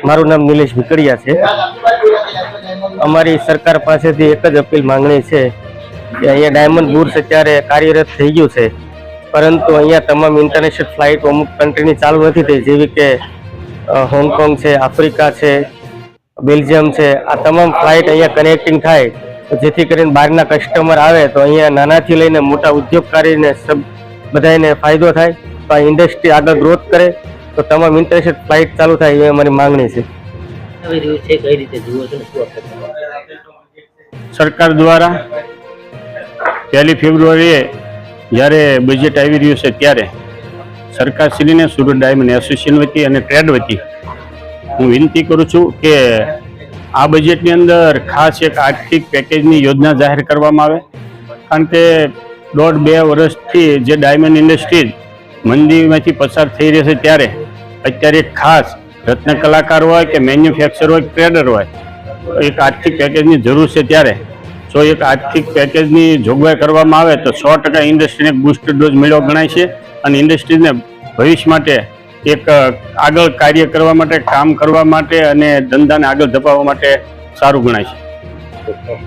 મારું નામ નિલેશ ભીકડિયા છે। અમારી સરકાર પાસેથી એક જ અપીલ માંગણી છે કે અહીંયા ડાયમંડ બુર્સ અત્યારે કાર્યરત થઈ ગયું છે, પરંતુ અહીંયા તમામ ઇન્ટરનેશનલ ફ્લાઇટ અમુક કન્ટ્રીની ચાલુ નથી થઈ, જેવી કે હોંગકોંગ છે, આફ્રિકા છે, બેલ્જિયમ છે। આ તમામ ફ્લાઇટ અહીંયા કનેક્ટિંગ થાય તો જેથી કરીને બહારના કસ્ટમર આવે તો અહીંયા નાનાથી લઈને મોટા ઉદ્યોગકારીને બધાને ફાયદો થાય, તો આ ઇન્ડસ્ટ્રી આગળ ગ્રોથ કરે તો તમામ ઇન્ટરનેશનલ ફ્લાઇટ ચાલુ થાય એ અમારી માંગણી છે। સરકાર દ્વારા 1 ફેબ્રુઆરીએ જ્યારે બજેટ આવી રહ્યું છે ત્યારે સરકારશ્રીને સુરત ડાયમંડ એસોસિએશન વતી અને ટ્રેડ વતી હું વિનંતી કરું છું કે આ બજેટની અંદર ખાસ એક આર્થિક પેકેજની યોજના જાહેર કરવામાં આવે, કારણ કે 1.5-2 વર્ષથી જે ડાયમંડ ઇન્ડસ્ટ્રી મંદીમાંથી પસાર થઈ રહી છે ત્યારે અત્યારે ખાસ રત્ન કલાકાર હોય કે મેન્યુફેક્ચર હોય કે ટ્રેડર હોય એક આર્થિક પેકેજની જરૂર છે। ત્યારે જો એક આર્થિક પેકેજની જોગવાઈ કરવામાં આવે તો 100% ઇન્ડસ્ટ્રીને બૂસ્ટર ડોઝ મળ્યો ગણાય છે અને ઇન્ડસ્ટ્રીને ભવિષ્ય માટે એક આગળ કાર્ય કરવા માટે, કામ કરવા માટે અને ધંધાને આગળ ધપાવવા માટે સારું ગણાય છે।